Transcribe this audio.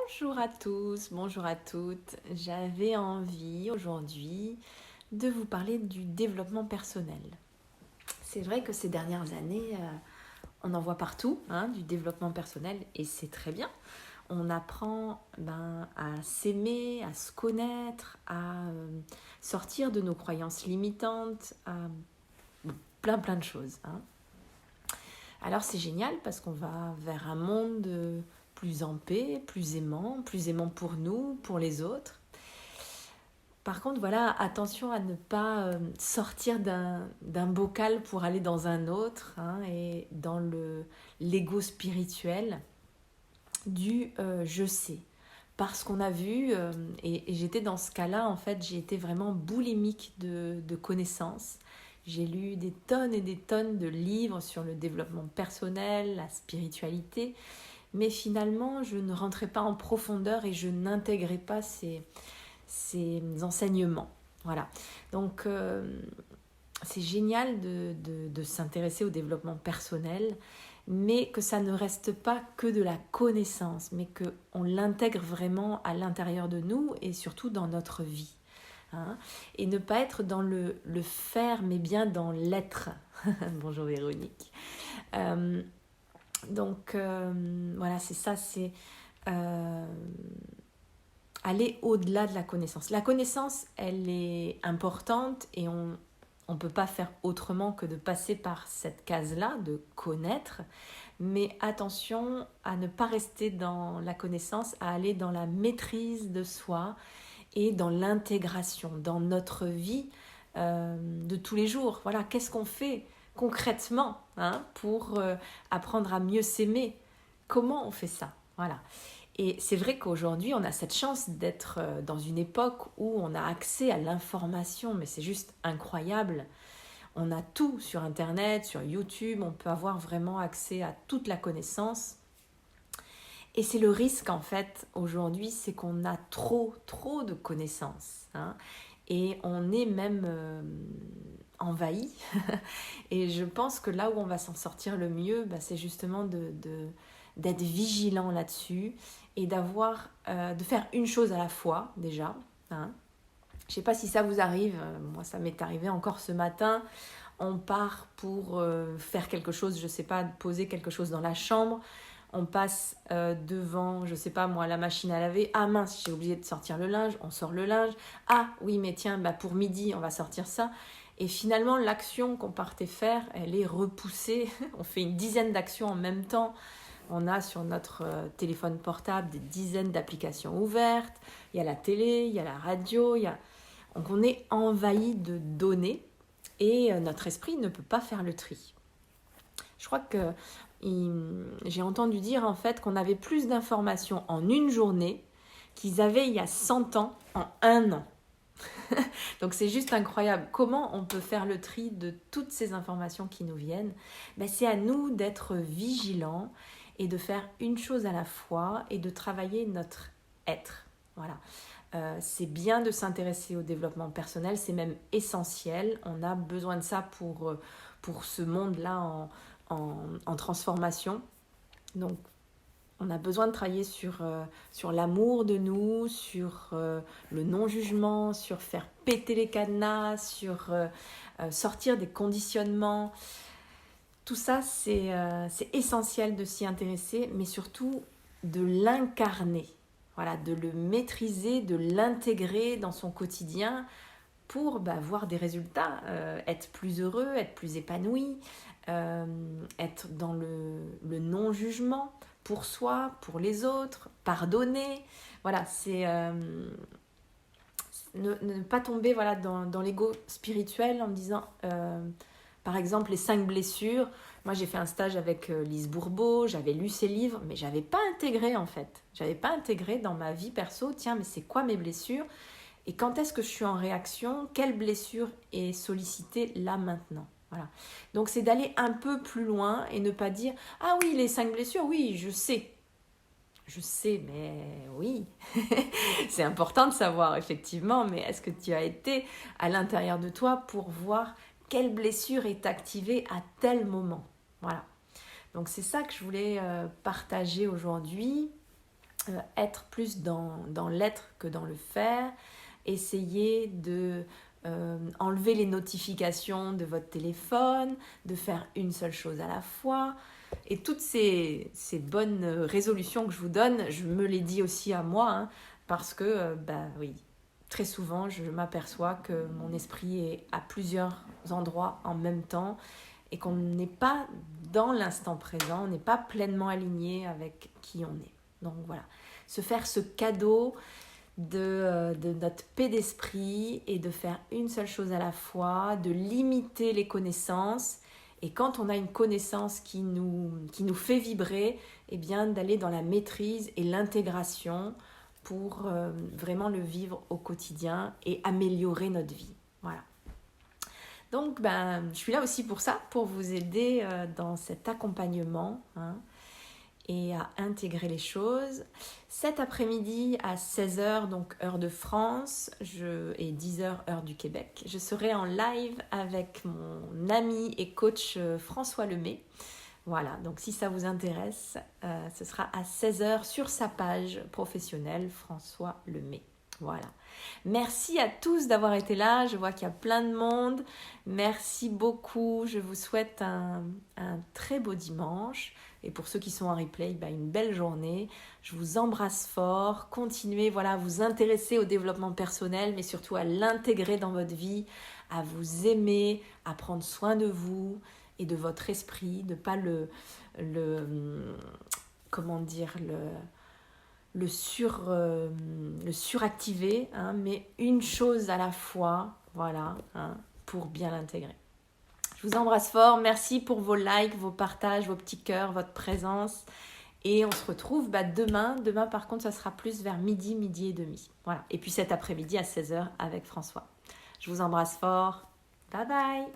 Bonjour à tous, bonjour à toutes. J'avais envie aujourd'hui de vous parler du développement personnel. C'est vrai que ces dernières années, on en voit partout, du développement personnel, et c'est très bien. On apprend à s'aimer, à se connaître, à sortir de nos croyances limitantes, à plein de choses. Alors c'est génial parce qu'on va vers un monde plus en paix, plus aimant pour nous, pour les autres. Par contre, voilà, attention à ne pas sortir d'un bocal pour aller dans un autre, et dans l'ego spirituel du je sais. Parce qu'on a vu, et j'étais dans ce cas-là, en fait, j'ai été vraiment boulimique de connaissances. J'ai lu des tonnes et des tonnes de livres sur le développement personnel, la spiritualité, mais finalement, je ne rentrais pas en profondeur et je n'intégrais pas ces enseignements. Voilà. Donc, c'est génial de s'intéresser au développement personnel, mais que ça ne reste pas que de la connaissance, mais qu'on l'intègre vraiment à l'intérieur de nous et surtout dans notre vie. Et ne pas être dans le faire, mais bien dans l'être. Bonjour Véronique. Voilà, c'est ça, c'est aller au-delà de la connaissance. La connaissance, elle est importante et on ne peut pas faire autrement que de passer par cette case-là, de connaître. Mais attention à ne pas rester dans la connaissance, à aller dans la maîtrise de soi et dans l'intégration, dans notre vie de tous les jours. Voilà, qu'est-ce qu'on fait concrètement pour apprendre à mieux s'aimer? Comment on fait ça? Voilà. Et c'est vrai qu'aujourd'hui, on a cette chance d'être dans une époque où on a accès à l'information, mais c'est juste incroyable. On a tout sur Internet, sur YouTube, on peut avoir vraiment accès à toute la connaissance. Et c'est le risque, en fait, aujourd'hui, c'est qu'on a trop de connaissances. Et on est même envahi. Et je pense que là où on va s'en sortir le mieux, c'est justement d'être vigilant là-dessus et de faire une chose à la fois déjà. Je ne sais pas si ça vous arrive, moi ça m'est arrivé encore ce matin. On part pour faire quelque chose, je ne sais pas, poser quelque chose dans la chambre. On passe devant, je ne sais pas moi, la machine à laver. Ah mince, j'ai oublié de sortir le linge. On sort le linge. Ah oui, mais tiens, pour midi, on va sortir ça. Et finalement, l'action qu'on partait faire, elle est repoussée. On fait une dizaine d'actions en même temps. On a sur notre téléphone portable des dizaines d'applications ouvertes. Il y a la télé, il y a la radio. Donc on est envahi de données et notre esprit ne peut pas faire le tri. Je crois que j'ai entendu dire en fait qu'on avait plus d'informations en une journée qu'ils avaient il y a 100 ans en un an. Donc c'est juste incroyable. Comment on peut faire le tri de toutes ces informations qui nous viennent? C'est à nous d'être vigilants et de faire une chose à la fois et de travailler notre être. Voilà. C'est bien de s'intéresser au développement personnel, c'est même essentiel. On a besoin de ça pour ce monde-là en transformation. Donc, on a besoin de travailler sur l'amour de nous, sur le non-jugement, sur faire péter les cadenas, sur sortir des conditionnements. Tout ça, c'est essentiel de s'y intéresser, mais surtout de l'incarner. Voilà, de le maîtriser, de l'intégrer dans son quotidien pour voir des résultats, être plus heureux, être plus épanoui, être dans le non-jugement pour soi, pour les autres, pardonner. Voilà, c'est ne pas tomber dans l'ego spirituel en me disant, par exemple, les 5 blessures. Moi, j'ai fait un stage avec Lise Bourbeau, j'avais lu ses livres, mais je n'avais pas intégré en fait. Je n'avais pas intégré dans ma vie perso, tiens, mais c'est quoi mes blessures? Et quand est-ce que je suis en réaction? Quelle blessure est sollicitée là maintenant? Voilà. Donc c'est d'aller un peu plus loin et ne pas dire « Ah oui, les 5 blessures, oui, je sais. » Je sais, mais oui, c'est important de savoir effectivement, mais est-ce que tu as été à l'intérieur de toi pour voir quelle blessure est activée à tel moment? Voilà. Donc c'est ça que je voulais partager aujourd'hui. être plus dans l'être que dans le faire. Essayez de enlever les notifications de votre téléphone, de faire une seule chose à la fois. Et toutes ces bonnes résolutions que je vous donne, je me les dis aussi à moi, hein, parce que, oui, très souvent, je m'aperçois que mon esprit est à plusieurs endroits en même temps et qu'on n'est pas dans l'instant présent, on n'est pas pleinement aligné avec qui on est. Donc voilà, se faire ce cadeau de notre paix d'esprit et de faire une seule chose à la fois, de limiter les connaissances. Et quand on a une connaissance qui nous fait vibrer, eh bien d'aller dans la maîtrise et l'intégration pour vraiment le vivre au quotidien et améliorer notre vie. Voilà. Donc, je suis là aussi pour ça, pour vous aider dans cet accompagnement, hein, et à intégrer les choses. Cet après-midi à 16h, donc heure de France, et 10h, heure du Québec, je serai en live avec mon ami et coach François Lemay. Voilà, donc si ça vous intéresse, ce sera à 16h sur sa page professionnelle François Lemay. Voilà. Merci à tous d'avoir été là. Je vois qu'il y a plein de monde. Merci beaucoup. Je vous souhaite un très beau dimanche. Et pour ceux qui sont en replay, une belle journée. Je vous embrasse fort. Continuez à vous intéresser au développement personnel, mais surtout à l'intégrer dans votre vie, à vous aimer, à prendre soin de vous et de votre esprit, de ne pas le suractiver, hein, mais une chose à la fois, voilà, hein, pour bien l'intégrer. Je vous embrasse fort, merci pour vos likes, vos partages, vos petits cœurs, votre présence. Et on se retrouve demain. Demain, par contre, ça sera plus vers midi et demi. Voilà. Et puis cet après-midi à 16h avec François. Je vous embrasse fort. Bye bye.